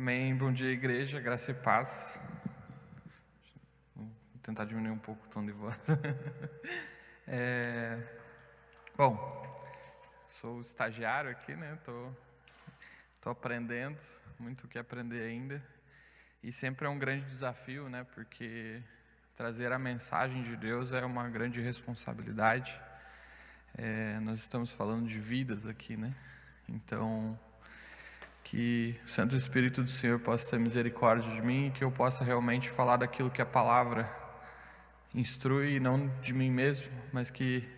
Amém. Bom dia, igreja, graça e paz. Vou tentar diminuir um pouco o tom de voz. Bom, sou estagiário aqui, né? Tô aprendendo, muito o que aprender ainda. E sempre é um grande desafio, né? Porque trazer a mensagem de Deus é uma grande responsabilidade. Nós estamos falando de vidas aqui, né? Então, que o Santo Espírito do Senhor possa ter misericórdia de mim e que eu possa realmente falar daquilo que a palavra instrui, não de mim mesmo, mas que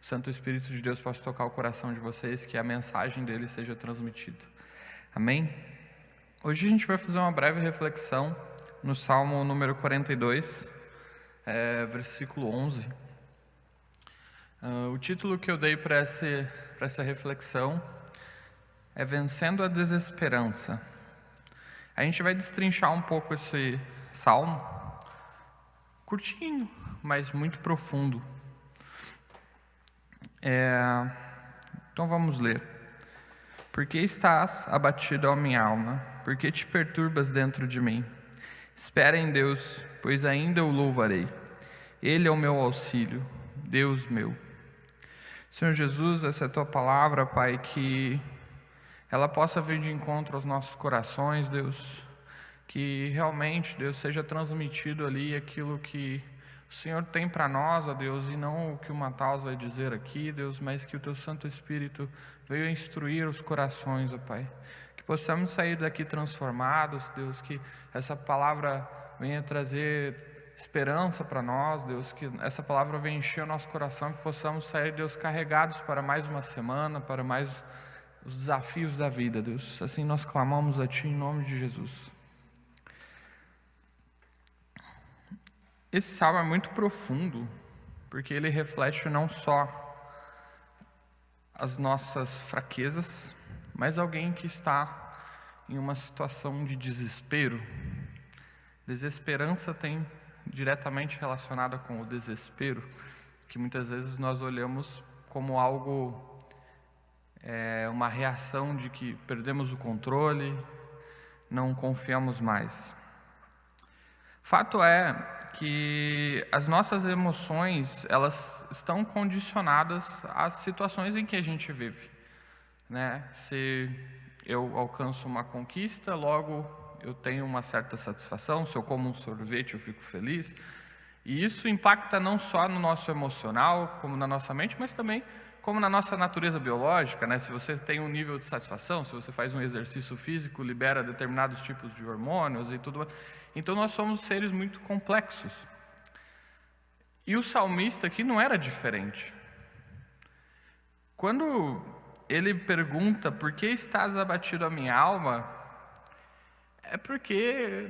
o Santo Espírito de Deus possa tocar o coração de vocês, que a mensagem dele seja transmitida. Amém? Hoje a gente vai fazer uma breve reflexão no Salmo número 42, versículo 11. O título que eu dei para essa reflexão é Vencendo a Desesperança. A gente vai destrinchar um pouco esse salmo, curtinho, mas muito profundo. Então vamos ler. Por que estás abatido, ó minha alma? Por que te perturbas dentro de mim? Espera em Deus, pois ainda o louvarei. Ele é o meu auxílio, Deus meu. Senhor Jesus, essa é a tua palavra, Pai, que ela possa vir de encontro aos nossos corações, Deus. Que realmente, Deus, seja transmitido ali aquilo que o Senhor tem para nós, ó Deus, e não o que o Mataus vai dizer aqui, Deus, mas que o teu Santo Espírito veio instruir os corações, ó Pai. Que possamos sair daqui transformados, Deus, que essa palavra venha trazer esperança para nós, Deus, que essa palavra venha encher o nosso coração, que possamos sair, Deus, carregados para mais uma semana, para mais os desafios da vida, Deus. Assim nós clamamos a Ti em nome de Jesus. Esse salmo é muito profundo, porque ele reflete não só as nossas fraquezas, mas alguém que está em uma situação de desespero. Desesperança tem diretamente relacionada com o desespero, que muitas vezes nós olhamos como algo, uma reação de que perdemos o controle, não confiamos mais. Fato é que as nossas emoções, elas estão condicionadas às situações em que a gente vive, né? Se eu alcanço uma conquista, logo eu tenho uma certa satisfação. Se eu como um sorvete, eu fico feliz. E isso impacta não só no nosso emocional, como na nossa mente, mas também como na nossa natureza biológica, né? Se você tem um nível de satisfação, se você faz um exercício físico, libera determinados tipos de hormônios e tudo mais. Então nós somos seres muito complexos. E o salmista aqui não era diferente. Quando ele pergunta, por que estás abatido a minha alma? É porque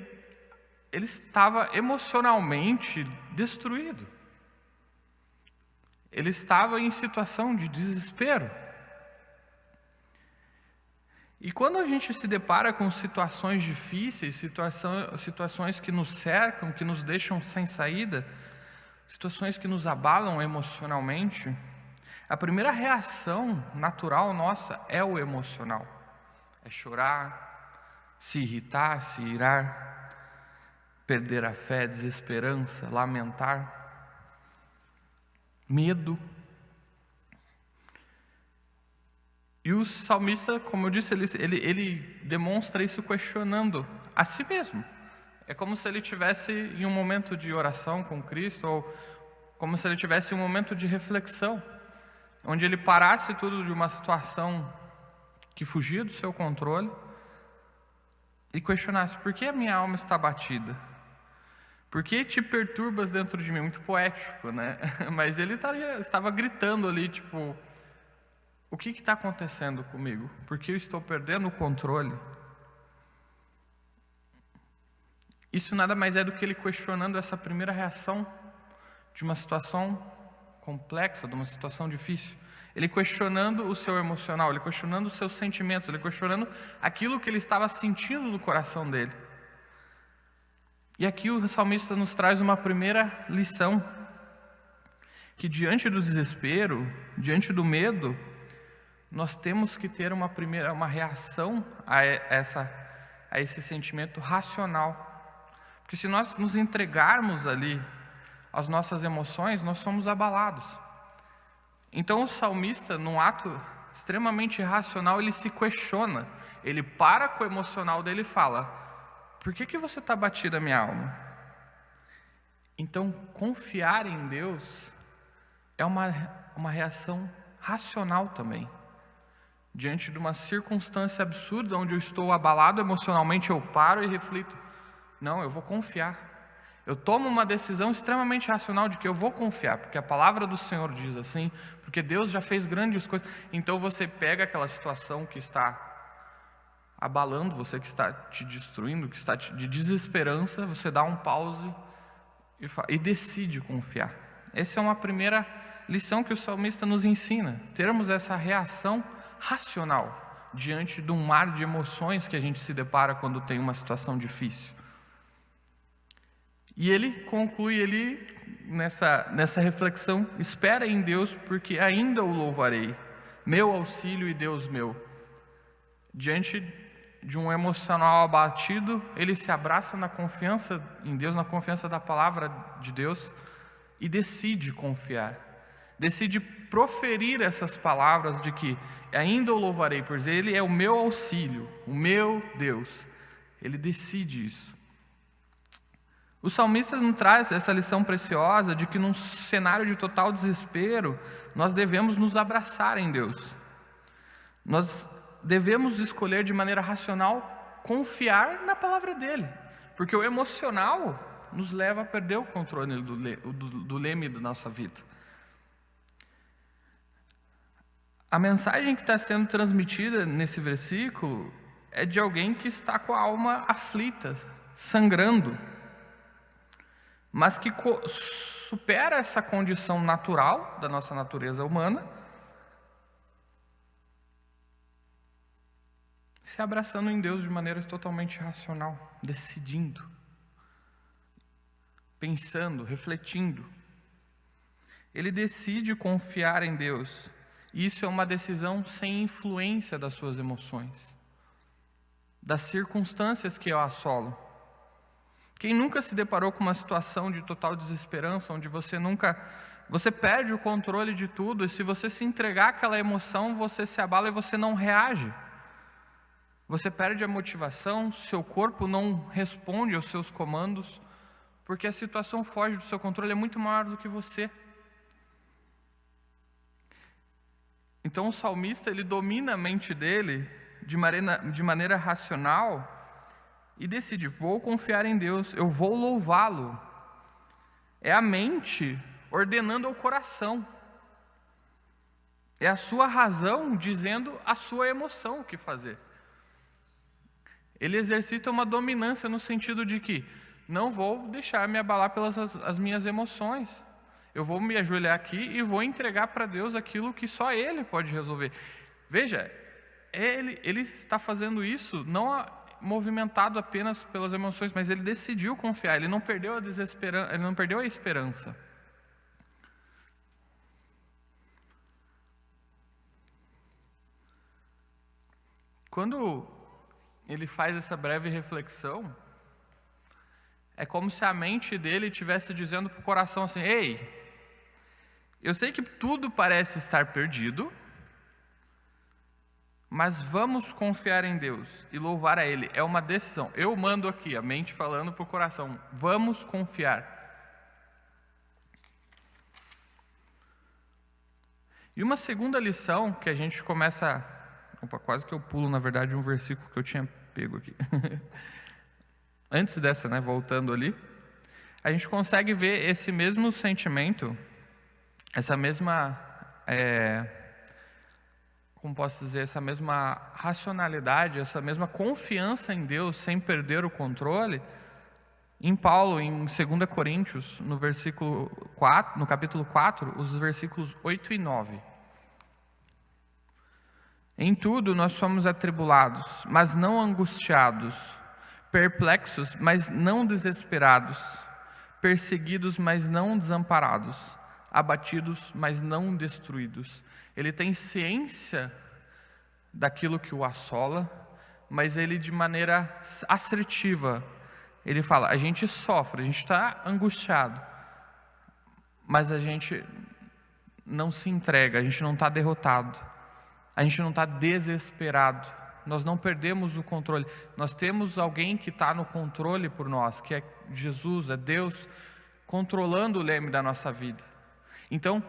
ele estava emocionalmente destruído. Ele estava em situação de desespero. E quando a gente se depara com situações difíceis, situações que nos cercam, que nos deixam sem saída, situações que nos abalam emocionalmente, a primeira reação natural nossa é o emocional. É chorar, se irritar, se irar, perder a fé, desesperança, lamentar, medo. E o salmista, como eu disse, ele demonstra isso questionando a si mesmo. É como se ele estivesse em um momento de oração com Cristo, ou como se ele estivesse em um momento de reflexão, onde ele parasse tudo de uma situação que fugia do seu controle e questionasse: por que a minha alma está abatida? Por que te perturbas dentro de mim? Muito poético, né? Mas ele estava gritando ali, tipo: o que está acontecendo comigo? Por que eu estou perdendo o controle? Isso nada mais é do que ele questionando essa primeira reação de uma situação complexa, de uma situação difícil. Ele questionando o seu emocional, ele questionando os seus sentimentos, ele questionando aquilo que ele estava sentindo no coração dele. E aqui o salmista nos traz uma primeira lição, que diante do desespero, diante do medo, nós temos que ter uma reação a a esse sentimento racional. Porque se nós nos entregarmos ali às nossas emoções, nós somos abalados. Então o salmista, num ato extremamente racional, ele se questiona. Ele para com o emocional dele e fala: por que você está batido a minha alma? Então confiar em Deus é uma reação racional também. Diante de uma circunstância absurda, onde eu estou abalado emocionalmente, eu paro e reflito: não, eu vou confiar. Eu tomo uma decisão extremamente racional de que eu vou confiar, porque a palavra do Senhor diz assim, porque Deus já fez grandes coisas. Então você pega aquela situação que está abalando você, que está te destruindo, que está de desesperança, você dá um pause e decide confiar. Essa é uma primeira lição que o salmista nos ensina, termos essa reação racional diante de um mar de emoções que a gente se depara quando tem uma situação difícil. E ele conclui nessa reflexão: espera em Deus, porque ainda o louvarei, meu auxílio e Deus meu. Diante de um emocional abatido, ele se abraça na confiança em Deus, na confiança da palavra de Deus, e decide confiar, decide proferir essas palavras de que ainda o louvarei, pois ele é o meu auxílio, o meu Deus. Ele decide isso. O salmista nos traz essa lição preciosa de que num cenário de total desespero, nós devemos nos abraçar em Deus. Nós devemos escolher de maneira racional confiar na palavra dele, porque o emocional nos leva a perder o controle do leme da nossa vida. A mensagem que está sendo transmitida nesse versículo é de alguém que está com a alma aflita, sangrando, mas que supera essa condição natural da nossa natureza humana, se abraçando em Deus de maneira totalmente racional, decidindo, pensando, refletindo. Ele decide confiar em Deus. Isso é uma decisão sem influência das suas emoções, das circunstâncias que o assolam. Quem nunca se deparou com uma situação de total desesperança, onde você perde o controle de tudo, e se você se entregar àquela emoção, você se abala e você não reage. Você perde a motivação, seu corpo não responde aos seus comandos, porque a situação foge do seu controle, é muito maior do que você. Então o salmista, ele domina a mente dele de maneira racional e decide: vou confiar em Deus, eu vou louvá-lo. É a mente ordenando ao coração. É a sua razão dizendo à sua emoção o que fazer. Ele exercita uma dominância no sentido de que não vou deixar me abalar pelas as minhas emoções. Eu vou me ajoelhar aqui e vou entregar para Deus aquilo que só Ele pode resolver. Veja, ele está fazendo isso não movimentado apenas pelas emoções, mas ele decidiu confiar, ele não perdeu a esperança. Quando ele faz essa breve reflexão, é como se a mente dele estivesse dizendo para o coração assim: ei, eu sei que tudo parece estar perdido, mas vamos confiar em Deus e louvar a Ele. É uma decisão. Eu mando aqui, a mente falando para o coração: vamos confiar. E uma segunda lição que a gente começa... quase que eu pulo, na verdade, um versículo que eu tinha pego aqui. Antes dessa, voltando ali, a gente consegue ver esse mesmo sentimento, essa mesma... como posso dizer, essa mesma racionalidade, essa mesma confiança em Deus sem perder o controle, em Paulo, em 2 Coríntios, no capítulo 4, os versículos 8 e 9. Em tudo nós somos atribulados, mas não angustiados, perplexos, mas não desesperados, perseguidos, mas não desamparados, abatidos, mas não destruídos. Ele tem ciência daquilo que o assola, mas ele de maneira assertiva, ele fala, a gente sofre, a gente está angustiado, mas a gente não se entrega, a gente não está derrotado, a gente não está desesperado, nós não perdemos o controle, nós temos alguém que está no controle por nós, que é Jesus, é Deus controlando o leme da nossa vida. Então,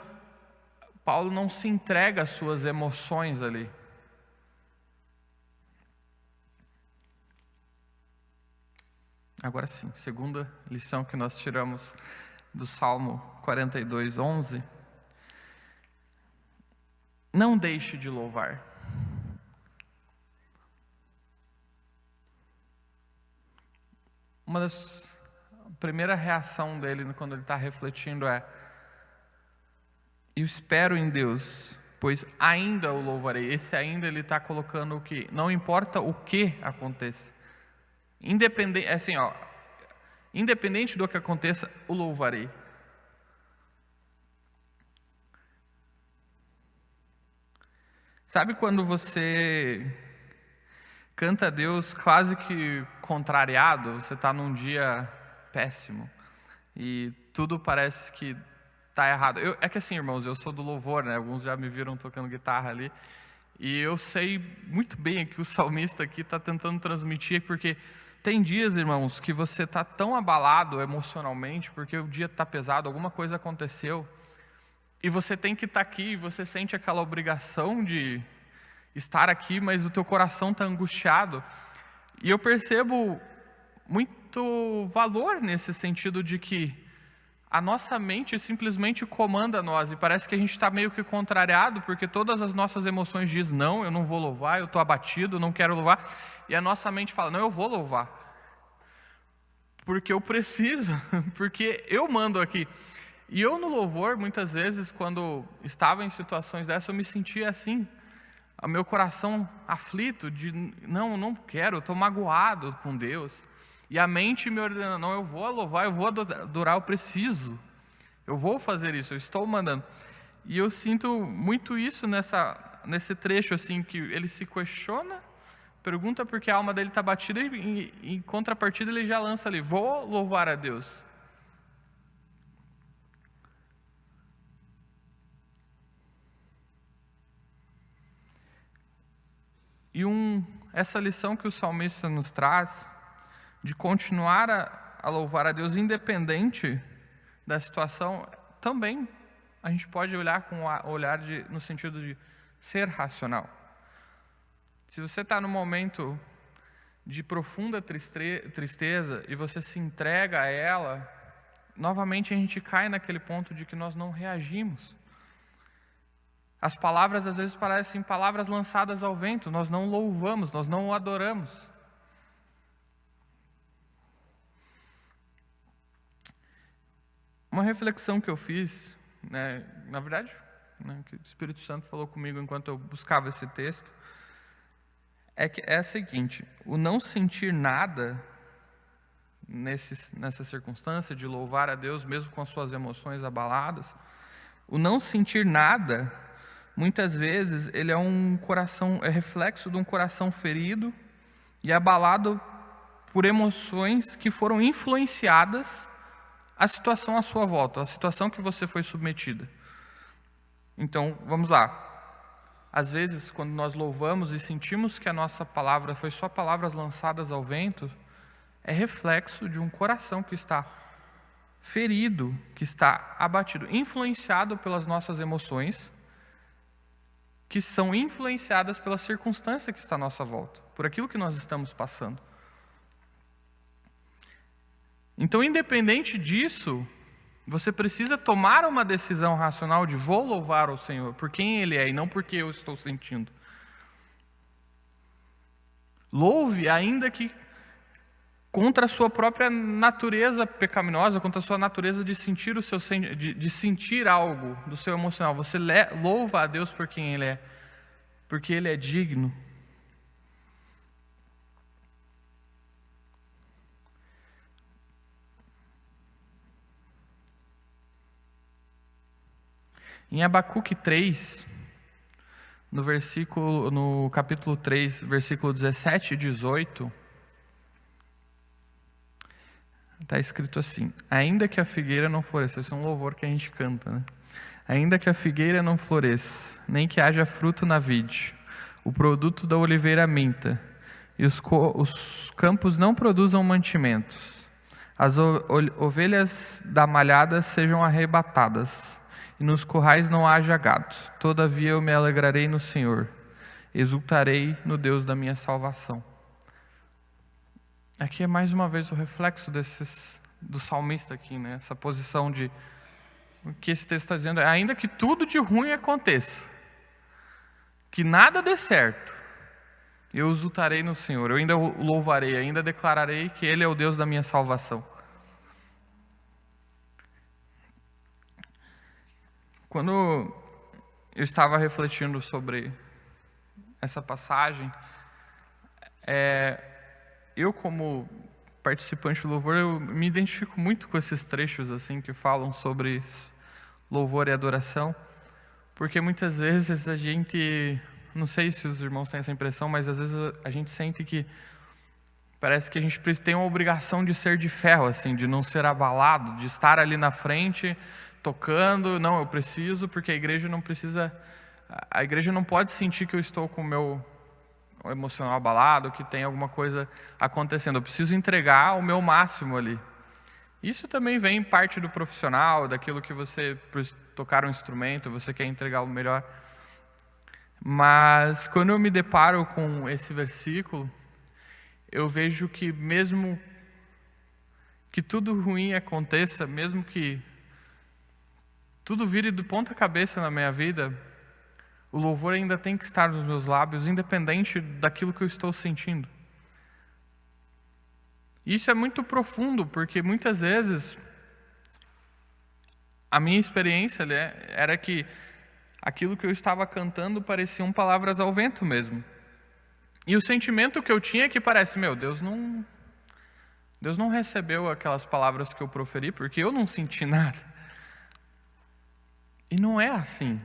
Paulo não se entrega às suas emoções ali. Agora sim, segunda lição que nós tiramos do Salmo 42, 11. Não deixe de louvar. Uma das primeiras reações dele quando ele está refletindo é: eu espero em Deus, pois ainda o louvarei. Esse ainda ele está colocando o que? Não importa o que aconteça. Independente, assim, independente do que aconteça, o louvarei. Sabe quando você canta a Deus quase que contrariado, você está num dia péssimo e tudo parece que está errado. É que assim, irmãos, eu sou do louvor, né? Alguns já me viram tocando guitarra ali, e eu sei muito bem o que o salmista aqui está tentando transmitir, porque tem dias, irmãos, que você está tão abalado emocionalmente, porque o dia está pesado, alguma coisa aconteceu, e você tem que estar aqui, e você sente aquela obrigação de estar aqui, mas o teu coração está angustiado. E eu percebo muito valor nesse sentido de que a nossa mente simplesmente comanda nós, e parece que a gente está meio que contrariado, porque todas as nossas emoções dizem, não, eu não vou louvar, eu estou abatido, não quero louvar, e a nossa mente fala, não, eu vou louvar, porque eu preciso, porque eu mando aqui. E eu no louvor, muitas vezes, quando estava em situações dessas, eu me sentia assim, o meu coração aflito, de não quero, eu estou magoado com Deus. E a mente me ordena, não, eu vou louvar, eu vou adorar, eu preciso. Eu vou fazer isso, eu estou mandando. E eu sinto muito isso nesse trecho, assim, que ele se questiona, pergunta porque a alma dele está batida e em contrapartida ele já lança ali, vou louvar a Deus. E essa lição que o salmista nos traz, de continuar a louvar a Deus independente da situação, também a gente pode olhar com olhar no sentido de ser racional. Se você está num momento de profunda tristeza e você se entrega a ela, novamente a gente cai naquele ponto de que nós não reagimos. As palavras às vezes parecem palavras lançadas ao vento, nós não louvamos, nós não o adoramos. Uma reflexão que eu fiz, né, na verdade, que o Espírito Santo falou comigo enquanto eu buscava esse texto, é a seguinte: o não sentir nada nessa circunstância de louvar a Deus mesmo com as suas emoções abaladas, o não sentir nada, muitas vezes ele é reflexo de um coração ferido e abalado por emoções que foram influenciadas a situação à sua volta, a situação que você foi submetida. Então, vamos lá. Às vezes, quando nós louvamos e sentimos que a nossa palavra foi só palavras lançadas ao vento, é reflexo de um coração que está ferido, que está abatido, influenciado pelas nossas emoções, que são influenciadas pela circunstância que está à nossa volta, por aquilo que nós estamos passando. Então, independente disso, você precisa tomar uma decisão racional de vou louvar o Senhor por quem Ele é e não porque eu estou sentindo. Louve ainda que contra a sua própria natureza pecaminosa, contra a sua natureza de sentir de sentir algo do seu emocional. Você louva a Deus por quem Ele é, porque Ele é digno. Em Abacuque 3, no capítulo 3, versículo 17 e 18, está escrito assim: ainda que a figueira não floresça, esse é um louvor que a gente canta, né? Ainda que a figueira não floresça, nem que haja fruto na vide, o produto da oliveira minta, e os campos não produzam mantimentos, as ovelhas da malhada sejam arrebatadas, e nos currais não haja gado. Todavia eu me alegrarei no Senhor, exultarei no Deus da minha salvação. Aqui é mais uma vez o reflexo do salmista aqui, né? Essa posição de o que esse texto está dizendo é: ainda que tudo de ruim aconteça, que nada dê certo, eu exultarei no Senhor, eu ainda o louvarei, ainda declararei que Ele é o Deus da minha salvação. Quando eu estava refletindo sobre essa passagem, eu como participante do louvor, eu me identifico muito com esses trechos assim que falam sobre louvor e adoração, porque muitas vezes a gente, não sei se os irmãos têm essa impressão, mas às vezes a gente sente que parece que a gente tem uma obrigação de ser de ferro, assim, de não ser abalado, de estar ali na frente tocando. Não, eu preciso, porque a igreja não precisa, a igreja não pode sentir que eu estou com o meu emocional abalado, que tem alguma coisa acontecendo. Eu preciso entregar o meu máximo ali. Isso também vem parte do profissional, daquilo que você, por tocar um instrumento, você quer entregar o melhor. Mas quando eu me deparo com esse versículo, eu vejo que mesmo que tudo ruim aconteça, mesmo que tudo vire de ponta cabeça na minha vida, o louvor ainda tem que estar nos meus lábios, independente daquilo que eu estou sentindo. Isso é muito profundo, porque muitas vezes a minha experiência era que aquilo que eu estava cantando pareciam palavras ao vento mesmo. E o sentimento que eu tinha é que parece: meu, Deus não recebeu aquelas palavras que eu proferi, porque eu não senti nada. E não é assim.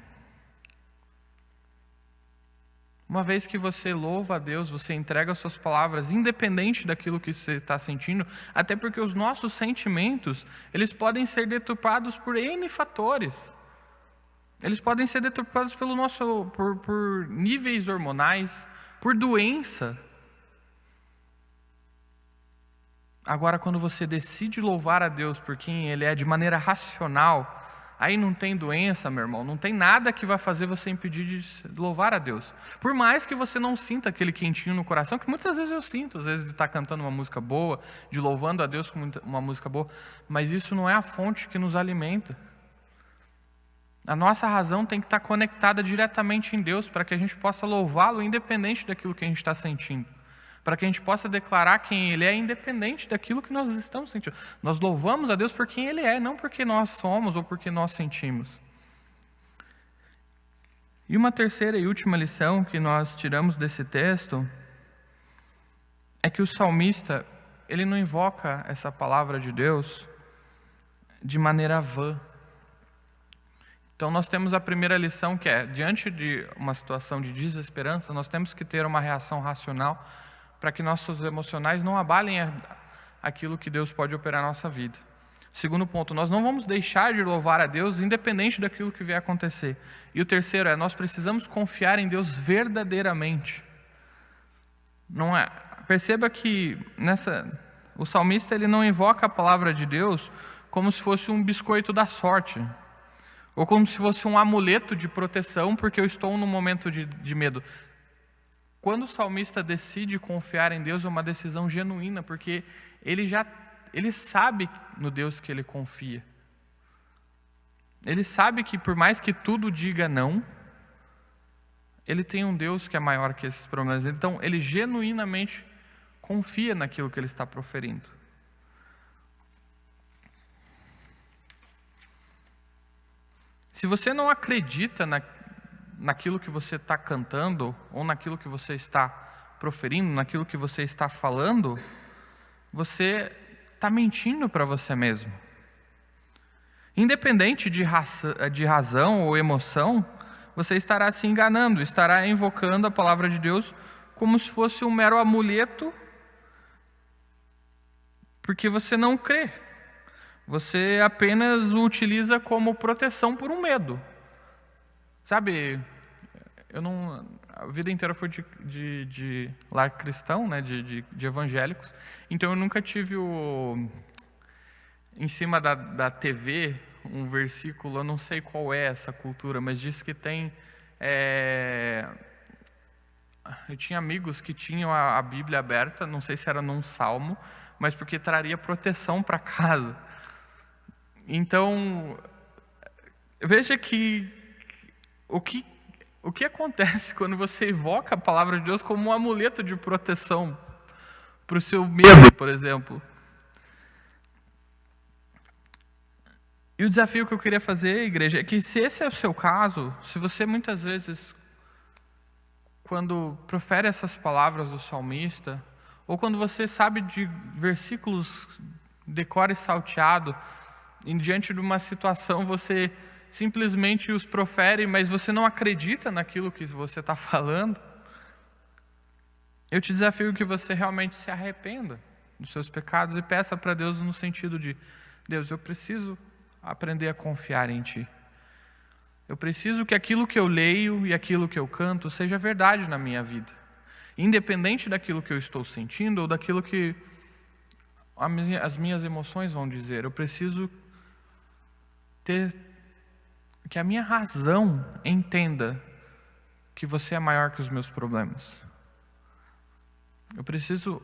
Uma vez que você louva a Deus, você entrega as suas palavras, independente daquilo que você está sentindo, até porque os nossos sentimentos, eles podem ser deturpados por N fatores. Eles podem ser deturpados por níveis hormonais, por doença. Agora, quando você decide louvar a Deus por quem Ele é, de maneira racional, aí não tem doença, meu irmão, não tem nada que vai fazer você impedir de louvar a Deus. Por mais que você não sinta aquele quentinho no coração, que muitas vezes eu sinto, às vezes de estar cantando uma música boa, de louvando a Deus com uma música boa, mas isso não é a fonte que nos alimenta. A nossa razão tem que estar conectada diretamente em Deus, para que a gente possa louvá-lo independente daquilo que a gente está sentindo. Para que a gente possa declarar quem Ele é, independente daquilo que nós estamos sentindo. Nós louvamos a Deus por quem Ele é, não porque nós somos ou porque nós sentimos. E uma terceira e última lição que nós tiramos desse texto é que o salmista, ele não invoca essa palavra de Deus de maneira vã. Então nós temos a primeira lição, que é: diante de uma situação de desesperança, nós temos que ter uma reação racional, para que nossos emocionais não abalem aquilo que Deus pode operar na nossa vida. Segundo ponto, nós não vamos deixar de louvar a Deus independente daquilo que vier acontecer. E o terceiro é: nós precisamos confiar em Deus verdadeiramente. Não é? Perceba que o salmista, ele não invoca a palavra de Deus como se fosse um biscoito da sorte, ou como se fosse um amuleto de proteção, porque eu estou num momento de medo. Quando o salmista decide confiar em Deus, é uma decisão genuína, porque ele sabe no Deus que ele confia. Ele sabe que por mais que tudo diga não, ele tem um Deus que é maior que esses problemas. Então ele genuinamente confia naquilo que ele está proferindo. Se você não acredita naquilo que você está cantando, ou naquilo que você está proferindo, naquilo que você está falando, você está mentindo para você mesmo. Independente de razão ou emoção, você estará se enganando, estará invocando a palavra de Deus como se fosse um mero amuleto, porque você não crê. Você apenas o utiliza como proteção por um medo. Sabe, a vida inteira foi de lar cristão, né, de evangélicos, então eu nunca tive em cima da TV um versículo, eu não sei qual é essa cultura, mas diz que tem... eu tinha amigos que tinham a Bíblia aberta, não sei se era num salmo, mas porque traria proteção para casa. Então, veja que o que acontece quando você invoca a palavra de Deus como um amuleto de proteção para o seu medo, por exemplo. E o desafio que eu queria fazer, igreja, é que se esse é o seu caso, se você muitas vezes, quando profere essas palavras do salmista, ou quando você sabe de versículos decore salteado, e diante de uma situação você simplesmente os profere, mas você não acredita naquilo que você está falando, eu te desafio que você realmente se arrependa dos seus pecados e peça para Deus no sentido de: Deus, eu preciso aprender a confiar em Ti. Eu preciso que aquilo que eu leio e aquilo que eu canto seja verdade na minha vida, independente daquilo que eu estou sentindo ou daquilo que as minhas emoções vão dizer. Eu preciso que a minha razão entenda que você é maior que os meus problemas. Eu preciso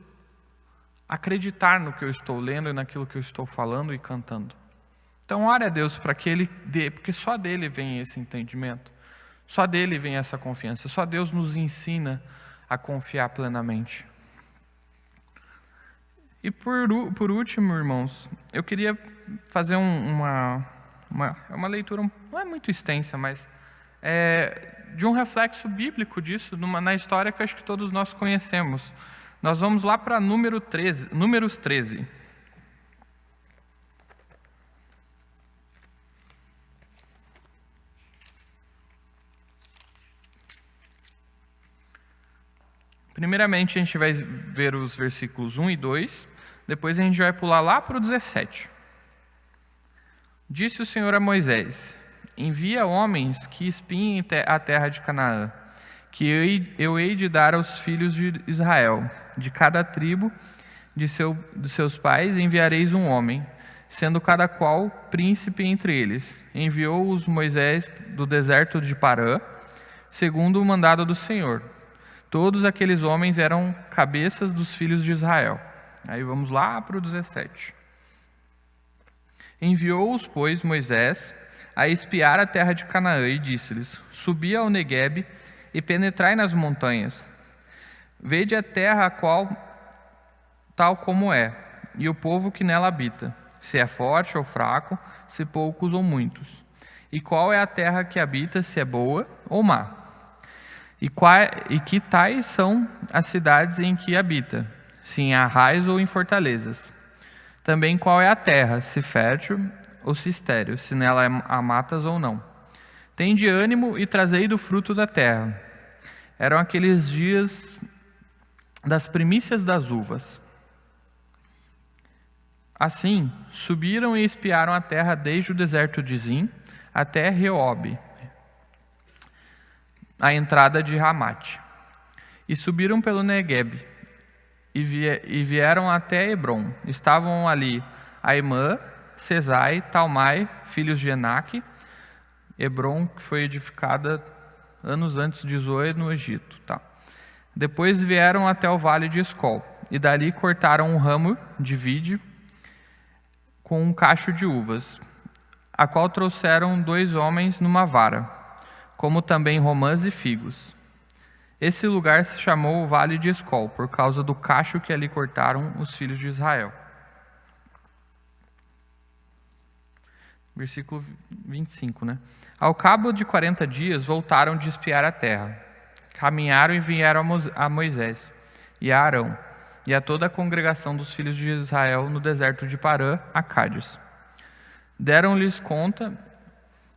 acreditar no que eu estou lendo e naquilo que eu estou falando e cantando. Então, ore a Deus para que Ele dê, porque só dele vem esse entendimento, só dele vem essa confiança, só Deus nos ensina a confiar plenamente. E por último, irmãos, eu queria fazer uma leitura, não é muito extensa, mas de um reflexo bíblico disso, na história que eu acho que todos nós conhecemos. Nós vamos lá para Números 13. Primeiramente, a gente vai ver os versículos 1 e 2, depois a gente vai pular lá para o 17. Disse o Senhor a Moisés: envia homens que espiem a terra de Canaã, que eu hei de dar aos filhos de Israel. De cada tribo dos seus pais enviareis um homem, sendo cada qual príncipe entre eles. Enviou-os Moisés do deserto de Parã, segundo o mandado do Senhor. Todos aqueles homens eram cabeças dos filhos de Israel. Aí vamos lá para o 17. Enviou-os, pois, Moisés a espiar a terra de Canaã e disse-lhes: subi ao Neguebe e penetrai nas montanhas. Vede a terra tal como é, e o povo que nela habita, se é forte ou fraco, se poucos ou muitos. E qual é a terra que habita, se é boa ou má. E que tais são as cidades em que habita, se em arraios ou em fortalezas. Também qual é a terra, se fértil ou se estéril, se nela há matas ou não. Tende ânimo e trazei do fruto da terra. Eram aqueles dias das primícias das uvas. Assim, subiram e espiaram a terra desde o deserto de Zim até Reobe, a entrada de Ramate. E subiram pelo Neguebe, e vieram até Hebron. Estavam ali Aimã, Sesai, Talmai, filhos de Enaque. Hebron, que foi edificada anos antes de Zoe, no Egito. Tá. Depois vieram até o vale de Escol, e dali cortaram um ramo de vide com um cacho de uvas, a qual trouxeram 2 homens numa vara, como também romãs e figos. Esse lugar se chamou o Vale de Escol, por causa do cacho que ali cortaram os filhos de Israel. Versículo 25, né? Ao cabo de 40 dias, voltaram de espiar a terra. Caminharam e vieram a Moisés e a Arão, e a toda a congregação dos filhos de Israel no deserto de Parã, a Cádiz. Deram-lhes conta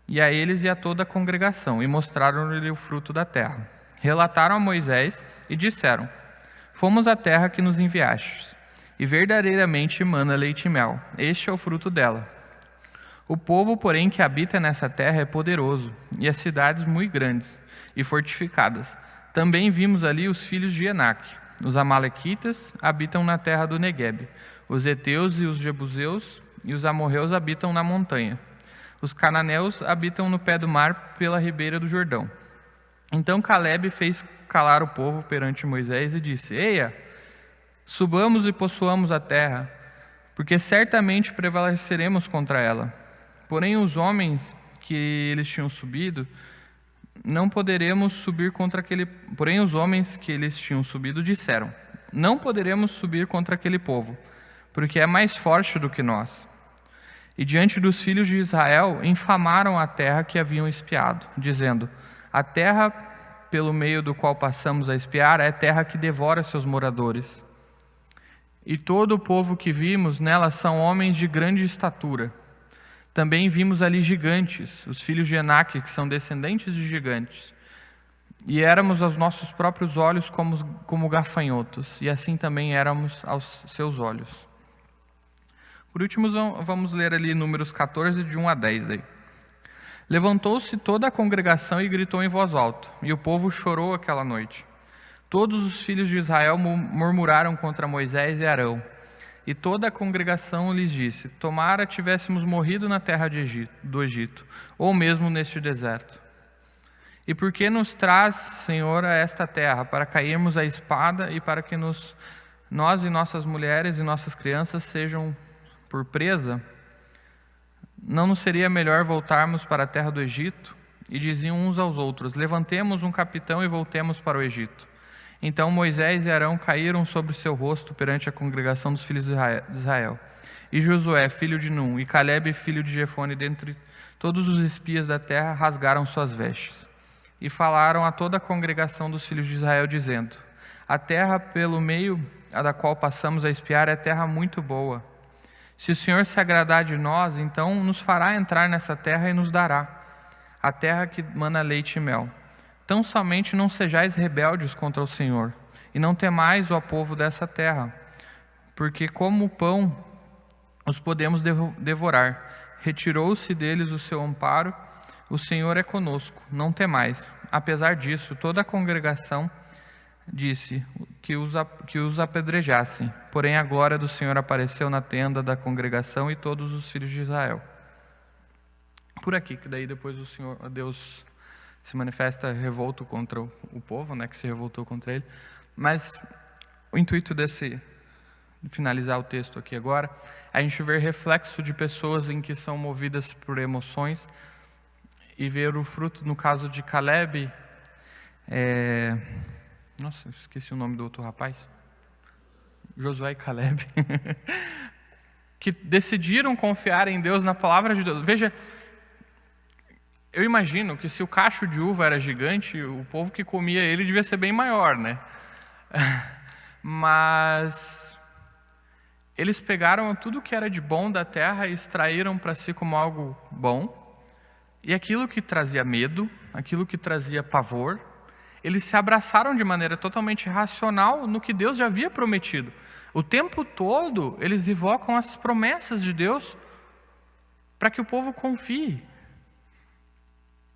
e a eles e a toda a congregação, e mostraram-lhe o fruto da terra. Relataram a Moisés e disseram: fomos à terra que nos enviastes, e verdadeiramente mana leite e mel. Este é o fruto dela. O povo, porém, que habita nessa terra é poderoso, e as cidades muito grandes e fortificadas. Também vimos ali os filhos de Enaque. Os amalequitas habitam na terra do Neguebe. Os heteus e os jebuseus e os amorreus habitam na montanha. Os cananeus habitam no pé do mar pela ribeira do Jordão. Então Calebe fez calar o povo perante Moisés e disse: Eia, subamos e possuamos a terra, porque certamente prevaleceremos contra ela. Porém os homens que eles tinham subido, não poderemos subir contra aquele. Porém os homens que eles tinham subido disseram: não poderemos subir contra aquele povo, porque é mais forte do que nós. E diante dos filhos de Israel infamaram a terra que haviam espiado, dizendo: a terra pelo meio do qual passamos a espiar é terra que devora seus moradores. E todo o povo que vimos nela são homens de grande estatura. Também vimos ali gigantes, os filhos de Enaque, que são descendentes de gigantes. E éramos aos nossos próprios olhos como gafanhotos, e assim também éramos aos seus olhos. Por último, vamos ler ali Números 14, de 1 a 10. Daí. Levantou-se toda a congregação e gritou em voz alta, e o povo chorou aquela noite. Todos os filhos de Israel murmuraram contra Moisés e Arão. E toda a congregação lhes disse: tomara tivéssemos morrido na terra do Egito, ou mesmo neste deserto. E por que nos traz, Senhor, a esta terra, para cairmos à espada e para que nós e nossas mulheres e nossas crianças sejam por presa? Não nos seria melhor voltarmos para a terra do Egito? E diziam uns aos outros: levantemos um capitão e voltemos para o Egito. Então Moisés e Arão caíram sobre o seu rosto perante a congregação dos filhos de Israel. E Josué, filho de Num, e Calebe, filho de Jefone, dentre todos os espias da terra, rasgaram suas vestes. E falaram a toda a congregação dos filhos de Israel, dizendo: a terra pelo meio a da qual passamos a espiar é terra muito boa. Se o Senhor se agradar de nós, então nos fará entrar nessa terra e nos dará a terra que mana leite e mel. Tão somente não sejais rebeldes contra o Senhor, e não temais o povo dessa terra, porque como pão os podemos devorar. Retirou-se deles o seu amparo, o Senhor é conosco, não temais. Apesar disso, toda a congregação disse que os apedrejassem. Porém a glória do Senhor apareceu na tenda da congregação e todos os filhos de Israel. Por aqui, que daí depois o Senhor, Deus, se manifesta revolto contra o povo, né, que se revoltou contra ele. Mas o intuito de finalizar o texto aqui agora, é a gente ver reflexo de pessoas em que são movidas por emoções e ver o fruto, no caso de Calebe, nossa, esqueci o nome do outro rapaz. Josué e Calebe. Que decidiram confiar em Deus, na palavra de Deus. Veja, eu imagino que se o cacho de uva era gigante, o povo que comia ele devia ser bem maior, né? Mas eles pegaram tudo que era de bom da terra e extraíram para si como algo bom. E aquilo que trazia medo, aquilo que trazia pavor, eles se abraçaram de maneira totalmente racional no que Deus já havia prometido. O tempo todo eles invocam as promessas de Deus para que o povo confie.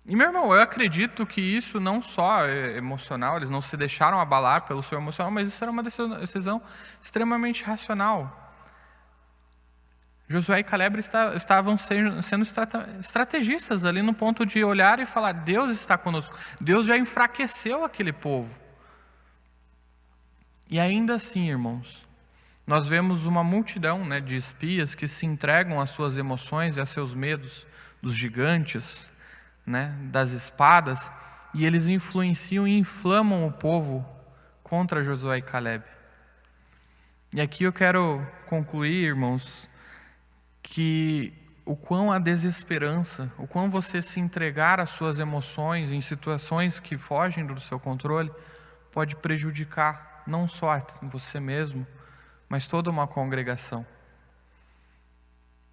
E meu irmão, eu acredito que isso não só é emocional, eles não se deixaram abalar pelo seu emocional, mas isso era uma decisão extremamente racional. Josué e Calebe estavam sendo estrategistas ali no ponto de olhar e falar: Deus está conosco. Deus já enfraqueceu aquele povo. E ainda assim, irmãos, nós vemos uma multidão, né, de espias que se entregam às suas emoções e a seus medos, dos gigantes, né, das espadas, e eles influenciam e inflamam o povo contra Josué e Calebe. E aqui eu quero concluir, irmãos, que o quão a desesperança, o quão você se entregar às suas emoções em situações que fogem do seu controle, pode prejudicar não só você mesmo, mas toda uma congregação.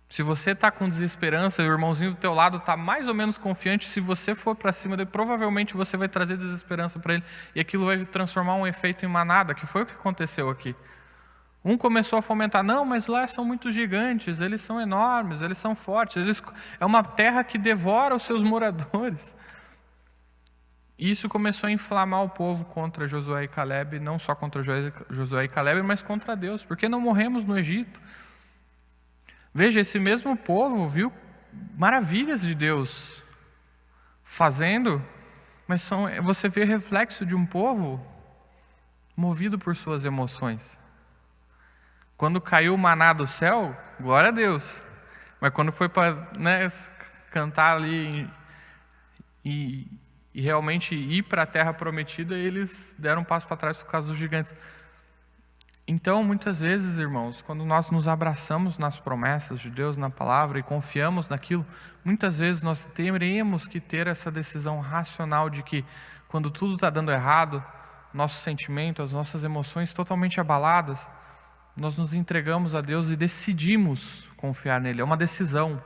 Se você está com desesperança e o irmãozinho do teu lado está mais ou menos confiante, se você for para cima dele, provavelmente você vai trazer desesperança para ele. E aquilo vai transformar um efeito em manada, que foi o que aconteceu aqui. Um começou a fomentar, não, mas lá são muitos gigantes, eles são enormes, eles são fortes, é uma terra que devora os seus moradores. E isso começou a inflamar o povo contra Josué e Calebe, não só contra Josué e Calebe, mas contra Deus. Porque não morremos no Egito? Veja, esse mesmo povo viu maravilhas de Deus fazendo, mas você vê reflexo de um povo movido por suas emoções. Quando caiu o maná do céu, glória a Deus. Mas quando foi para cantar ali e realmente ir para a terra prometida, eles deram um passo para trás por causa dos gigantes. Então, muitas vezes, irmãos, quando nós nos abraçamos nas promessas de Deus, na palavra, e confiamos naquilo, muitas vezes nós teremos que ter essa decisão racional de que, quando tudo está dando errado, nosso sentimento, as nossas emoções totalmente abaladas, nós nos entregamos a Deus e decidimos confiar nele. É uma decisão.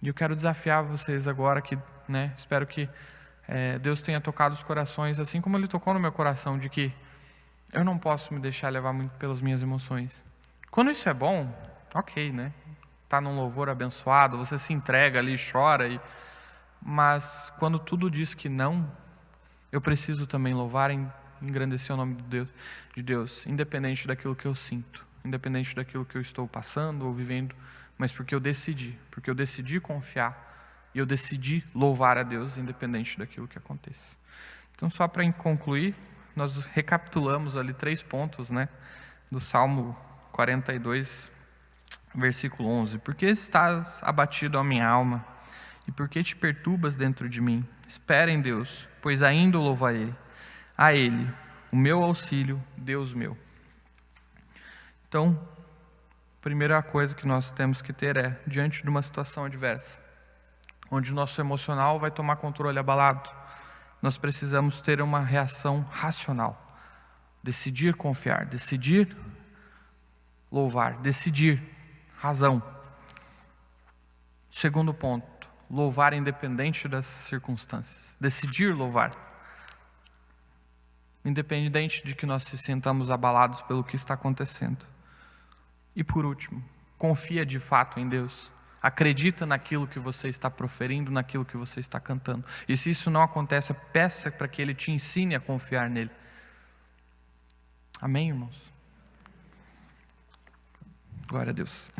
E eu quero desafiar vocês agora que, espero que Deus tenha tocado os corações, assim como Ele tocou no meu coração, de que eu não posso me deixar levar muito pelas minhas emoções. Quando isso é bom, ok, Tá num louvor abençoado, você se entrega ali, chora, mas quando tudo diz que não, eu preciso também louvar e engrandecer o nome de Deus, independente daquilo que eu sinto, independente daquilo que eu estou passando ou vivendo, mas porque eu decidi confiar, e eu decidi louvar a Deus, independente daquilo que aconteça. Então, só para concluir, nós recapitulamos ali 3 pontos, do Salmo 42, versículo 11. Por que estás abatido, ó minha alma? E por que te perturbas dentro de mim? Espera em Deus, pois ainda o louvarei. A Ele, o meu auxílio, Deus meu. Então, a primeira coisa que nós temos que ter é, diante de uma situação adversa, onde o nosso emocional vai tomar controle abalado, nós precisamos ter uma reação racional. Decidir confiar, decidir louvar, decidir razão. Segundo ponto, louvar independente das circunstâncias. Decidir louvar. Independente de que nós se sintamos abalados pelo que está acontecendo. E por último, confia de fato em Deus. Acredita naquilo que você está proferindo, naquilo que você está cantando. E se isso não acontece, peça para que Ele te ensine a confiar nele. Amém, irmãos? Glória a Deus.